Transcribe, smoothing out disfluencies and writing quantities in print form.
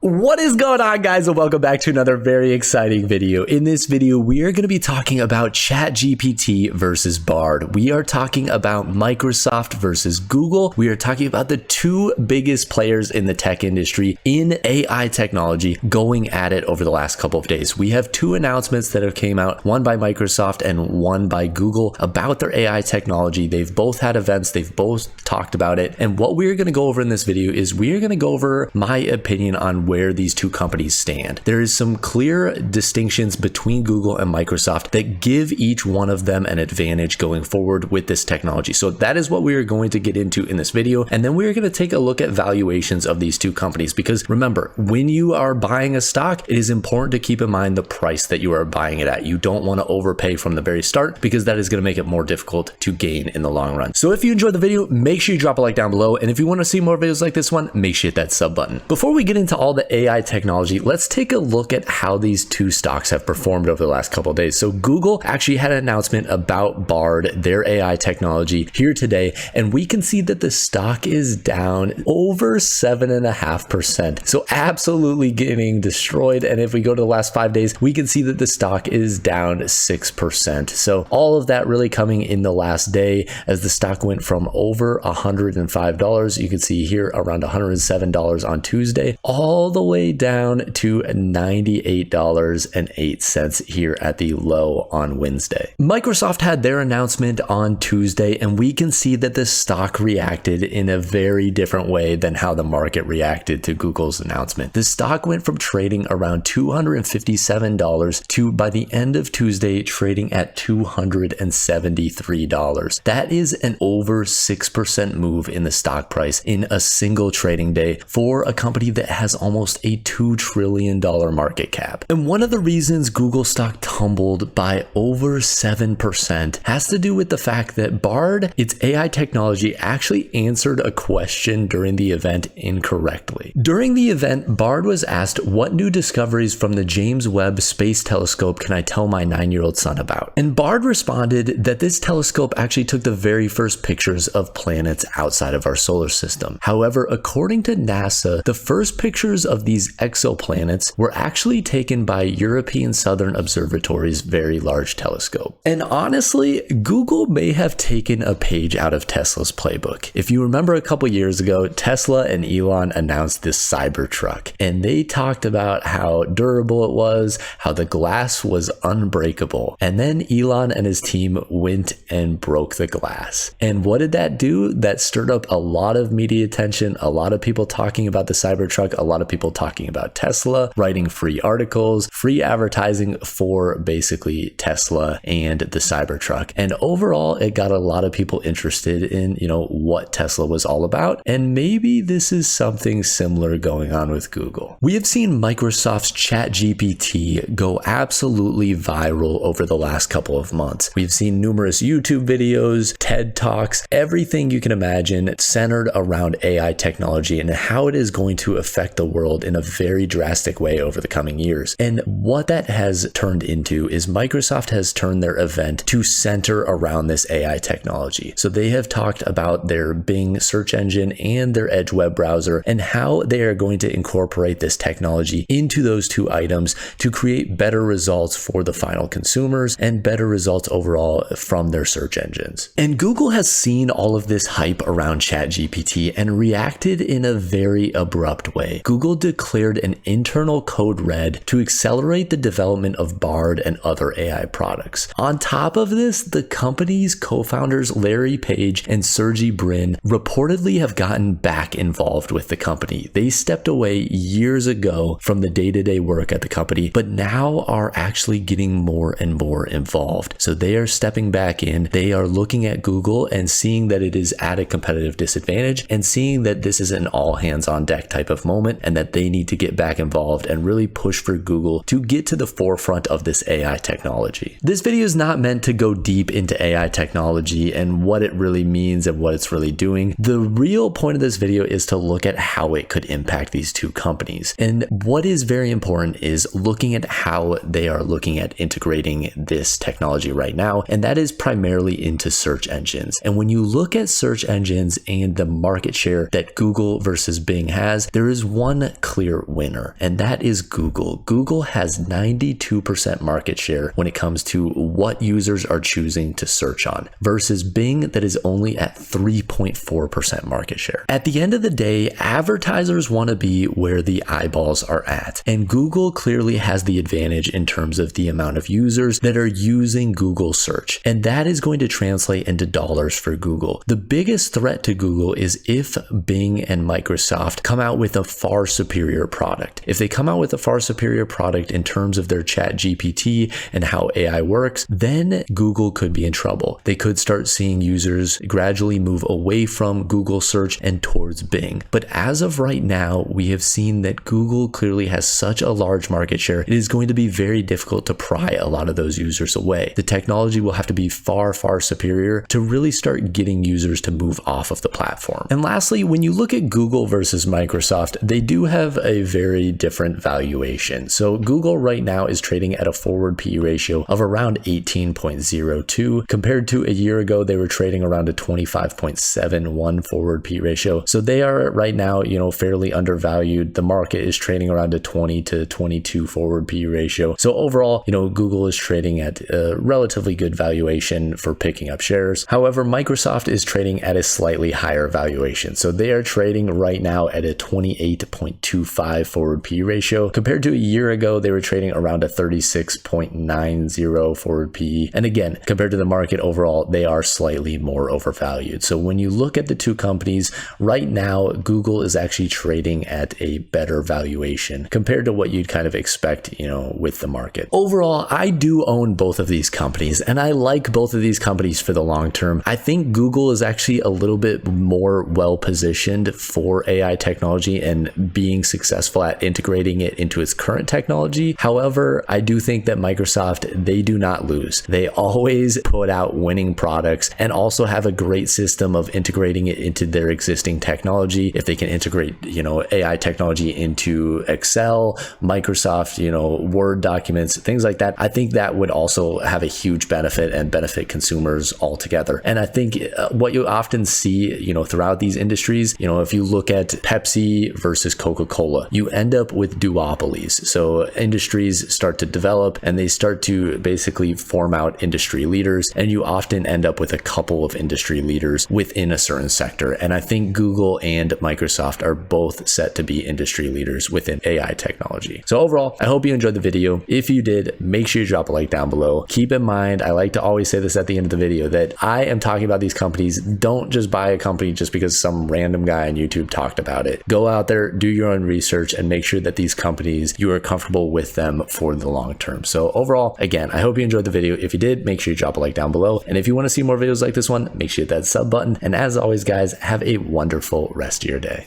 What is going on, guys, and welcome back to another very exciting video. In this video, we are going to be talking about ChatGPT versus Bard. We are talking about Microsoft versus Google. We are talking about the two biggest players in the tech industry in AI technology going at it over the last couple of days. We have two announcements that have came out, one by Microsoft and one by Google, about their AI technology. They've both had events. They've both talked about it. And what we're going to go over in this video is we're going to go over my opinion on where these two companies stand. There is some clear distinctions between Google and Microsoft that give each one of them an advantage going forward with this technology. So that is what we are going to get into in this video. And then we're going to take a look at valuations of these two companies, because remember, when you are buying a stock, it is important to keep in mind the price that you are buying it at. You don't want to overpay from the very start, because that is going to make it more difficult to gain in the long run. So if you enjoyed the video, make sure you drop a like down below. And if you want to see more videos like this one, make sure you hit that sub button. Before we get into all the AI technology, let's take a look at how these two stocks have performed over the last couple of days. So Google actually had an announcement about Bard, their AI technology, here today, and we can see that the stock is down over 7.5%. So absolutely getting destroyed. And if we go to the last 5 days, we can see that the stock is down 6%. So all of that really coming in the last day, as the stock went from over $105, you can see here around $107 on Tuesday, all the way down to $98.08 here at the low on Wednesday. Microsoft had their announcement on Tuesday, and we can see that the stock reacted in a very different way than how the market reacted to Google's announcement. The stock went from trading around $257 to, by the end of Tuesday, trading at $273. That is an over 6% move in the stock price in a single trading day for a company that has almost a $2 trillion market cap. And one of the reasons Google stock tumbled by over 7% has to do with the fact that Bard, its AI technology, actually answered a question during the event incorrectly. During the event, Bard was asked, what new discoveries from the James Webb Space Telescope can I tell my 9-year-old son about? And Bard responded that this telescope actually took the very first pictures of planets outside of our solar system. However, according to NASA, the first pictures of these exoplanets were actually taken by European Southern Observatory's Very Large Telescope. And honestly, Google may have taken a page out of Tesla's playbook. If you remember a couple years ago, Tesla and Elon announced this Cybertruck, and they talked about how durable it was, how the glass was unbreakable. And then Elon and his team went and broke the glass. And what did that do? That stirred up a lot of media attention, a lot of people talking about the Cybertruck, a lot of people talking about Tesla, writing free articles, free advertising for basically Tesla and the Cybertruck. And overall, it got a lot of people interested in, what Tesla was all about. And maybe this is something similar going on with Google. We have seen Microsoft's ChatGPT go absolutely viral over the last couple of months. We've seen numerous YouTube videos, TED Talks, everything you can imagine centered around AI technology and how it is going to affect the world in a very drastic way over the coming years. And what that has turned into is Microsoft has turned their event to center around this AI technology. So they have talked about their Bing search engine and their Edge web browser and how they are going to incorporate this technology into those two items to create better results for the final consumers and better results overall from their search engines. And Google has seen all of this hype around ChatGPT and reacted in a very abrupt way. Google declared an internal code red to accelerate the development of Bard and other AI products. On top of this, the company's co-founders Larry Page and Sergey Brin reportedly have gotten back involved with the company. They stepped away years ago from the day-to-day work at the company, but now are actually getting more and more involved. So they are stepping back in. They are looking at Google and seeing that it is at a competitive disadvantage and seeing that this is an all hands on deck type of moment and that they need to get back involved and really push for Google to get to the forefront of this AI technology. This video is not meant to go deep into AI technology and what it really means and what it's really doing. The real point of this video is to look at how it could impact these two companies. And what is very important is looking at how they are looking at integrating this technology right now, and that is primarily into search engines. And when you look at search engines and the market share that Google versus Bing has, there is one one clear winner, and that is Google. Google has 92% market share when it comes to what users are choosing to search on, versus Bing that is only at 3.4% market share. At the end of the day, advertisers want to be where the eyeballs are at, and Google clearly has the advantage in terms of the amount of users that are using Google search, and that is going to translate into dollars for Google. The biggest threat to Google is if Bing and Microsoft come out with a far superior product. If they come out with a far superior product in terms of their ChatGPT and how AI works, then Google could be in trouble. They could start seeing users gradually move away from Google search and towards Bing. But as of right now, we have seen that Google clearly has such a large market share, it is going to be very difficult to pry a lot of those users away. The technology will have to be far, far superior to really start getting users to move off of the platform. And lastly, when you look at Google versus Microsoft, they do have a very different valuation. So Google right now is trading at a forward PE ratio of around 18.02. Compared to a year ago, they were trading around a 25.71 forward PE ratio. So they are right now, fairly undervalued. The market is trading around a 20 to 22 forward PE ratio. So overall, Google is trading at a relatively good valuation for picking up shares. However, Microsoft is trading at a slightly higher valuation. So they are trading right now at a 28.25 forward PE ratio. Compared to a year ago, they were trading around a 36.90 forward PE. And again, compared to the market overall, they are slightly more overvalued. So when you look at the two companies, right now, Google is actually trading at a better valuation compared to what you'd kind of expect, with the market. Overall, I do own both of these companies, and I like both of these companies for the long term. I think Google is actually a little bit more well positioned for AI technology and being successful at integrating it into its current technology. However, I do think that Microsoft, they do not lose. They always put out winning products and also have a great system of integrating it into their existing technology. If they can integrate, AI technology into Excel, Microsoft, Word documents, things like that, I think that would also have a huge benefit and benefit consumers altogether. And I think what you often see, throughout these industries, if you look at Pepsi versus Coca-Cola, you end up with duopolies. So industries start to develop and they start to basically form out industry leaders, and you often end up with a couple of industry leaders within a certain sector. And I think Google and Microsoft are both set to be industry leaders within AI technology. So overall, I hope you enjoyed the video. If you did, make sure you drop a like down below. Keep in mind, I like to always say this at the end of the video, that I am talking about these companies. Don't just buy a company just because some random guy on YouTube talked about it. Go out there, do your own research, and make sure that these companies, you are comfortable with them for the long term. So overall, again, I hope you enjoyed the video. If you did, make sure you drop a like down below. And if you want to see more videos like this one, make sure you hit that sub button. And as always, guys, have a wonderful rest of your day.